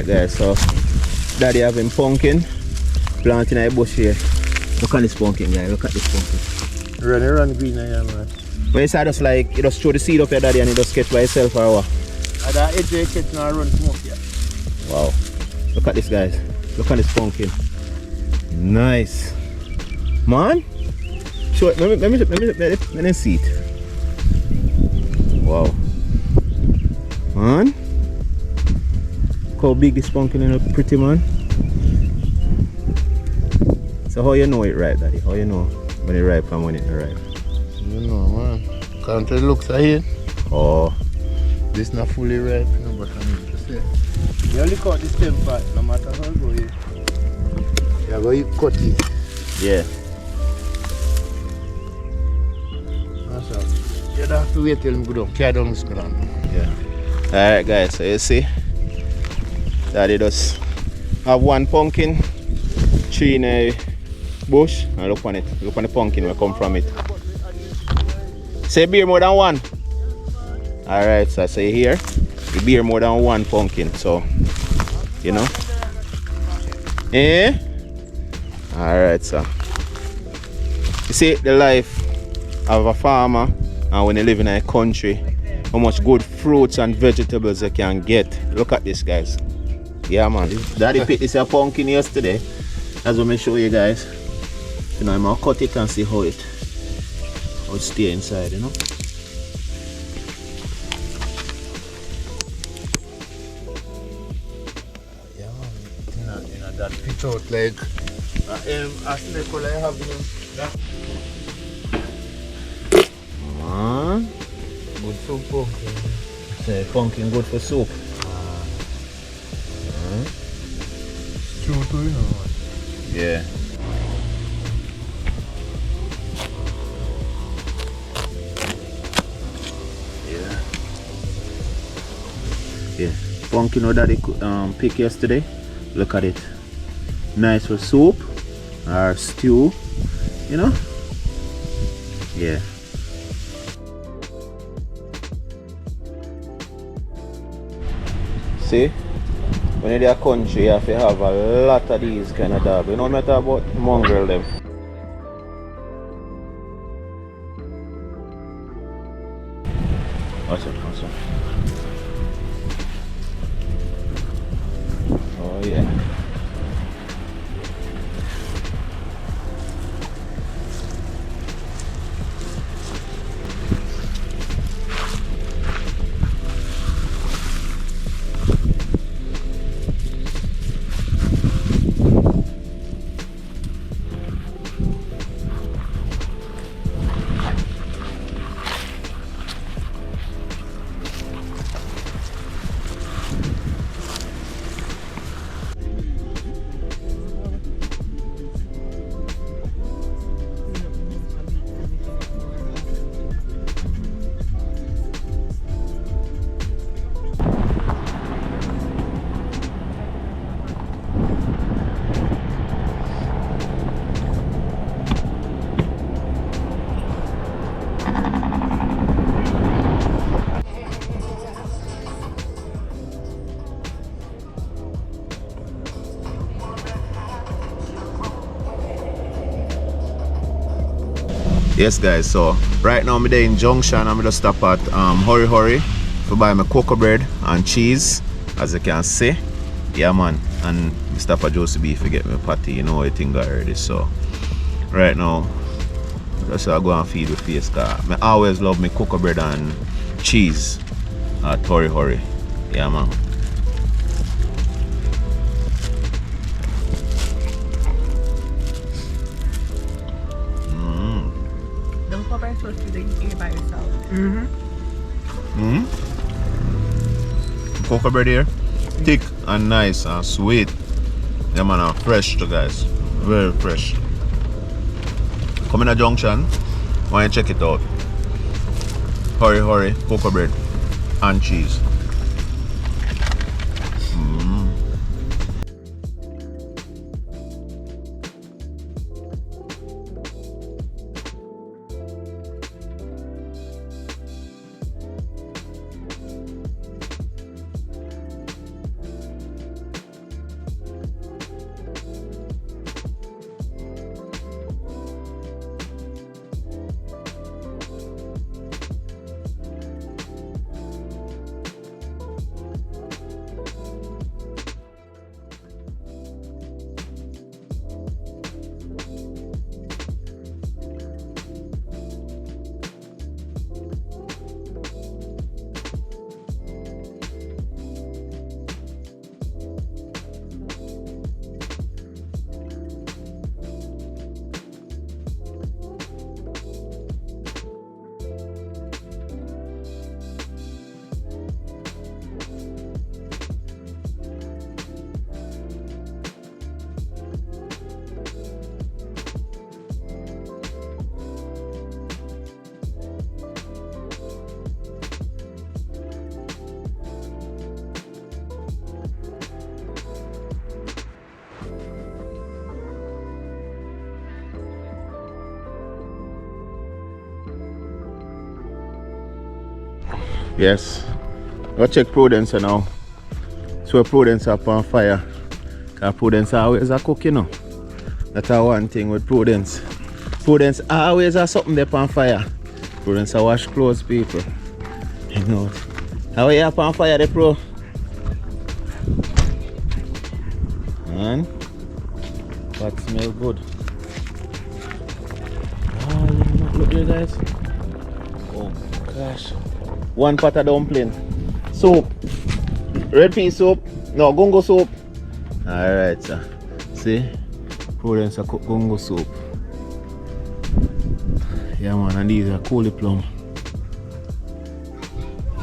Alright guys, so daddy having pumpkin planting a bush here. Look at this pumpkin, guys. Look at this pumpkin. Run green again, man. But it's just like, you just throw the seed up your daddy and it just catch by itself or what? And that edge they catch now run smoke, yeah. Wow. Look at this, guys. Look at this pumpkin. Nice. Man. Show it. Let me see it. Wow. Man. Look how big this pumpkin is. Look pretty, man. So how you know it right, daddy? How you know when it ripe and when it not ripe? You know, man. Can't tell the looks ahead. Oh. This not fully ripe, you know, but I need to say. You only cut the stem part, no matter how it goes. You go you cut it. Yeah. That's all. You don't have to wait till you go down. Carry down this ground. Yeah. Alright guys, so you see daddy does have one pumpkin tree in a bush and look on it. Look on the pumpkin where come from it. Say bear more than one. Alright, so I say here you bear more than one pumpkin, so you know. Eh? Alright, so you see the life of a farmer and when you live in a country, how much good fruits and vegetables you can get. Look at this, guys. Yeah man, daddy picked this pumpkin yesterday. That's what I show you guys. You know, I'm gonna cut it and see how it stay inside, you know. Yeah man, you know that pitch out like a snake will I have, you know. Man. Good soup pumpkin. Say pumpkin good for soup. True too, you know. Yeah. Yeah. Pumpkin that they pick yesterday. Look at it. Nice for soup or stew, you know? Yeah. See? When you're in a country, you have to have a lot of these kind of dogs. You know what I'm talking about? Mongrel them. Awesome. Oh yeah. Yes guys, so right now I'm there in Junction. I'm just stop at Hurry to buy my cocoa bread and cheese, as you can see. Yeah man, and stop at Josie Beef to get me patty, you know everything got already. So right now just go and feed the face, cause I always love my cocoa bread and cheese at Hurry. Yeah man. Cocoa bread here, thick and nice and sweet. Yeah man, fresh too guys, very fresh. Come in a Junction, why you check it out. Hurry, cocoa bread and cheese. Yes. Go check Prudence now. So Prudence up on fire. Cause Prudence always a cook, you know. That's one thing with Prudence. Prudence always has something there on fire. Prudence a wash clothes, people. You know. How are you up on fire, the pro? Man, that smell good. Oh, look here, guys. Oh gosh. One pot of dumpling. Soup. Red pea soup. No, gungo soup. Alright, sir. See? Prudence a cook gungo soup. Yeah, man, and these are coolie plum.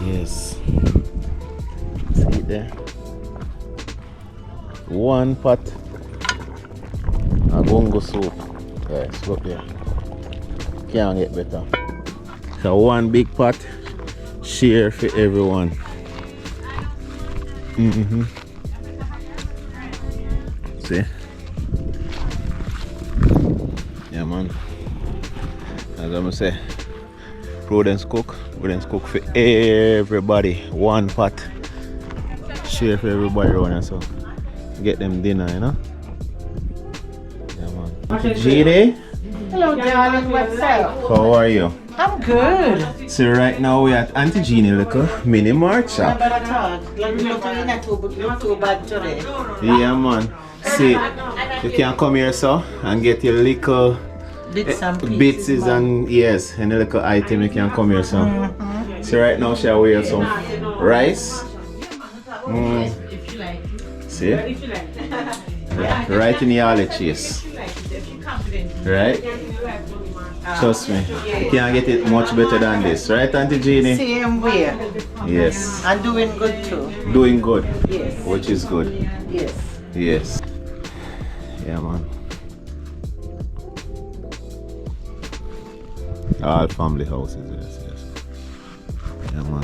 Yes. See it there? One pot of gungo soup. Yes, look there. Can't get better. So one big pot, share for everyone. See? Yeah, man. As I'm say, Prudence cook for everybody. One pot, share for everybody around, so get them dinner, you know. Yeah, man. Auntie Jeannie. Hello, darling. What's up? How are you? I'm good. So right now we're at Auntie Jeannie little mini mart shop. Yeah, man. See, you can come here, so, and get your little Bits and bits and yes, and a little item you can come here, so. So right now shall we have some rice. See? Right in the alley cheese. Right? Trust me. You can't get it much better than this. Right, Auntie Jeannie? Same way. Yes. And doing good too. Doing good. Yes. Which is good. Yes. Yes. Yeah, man. All family houses, yes. Yeah, man.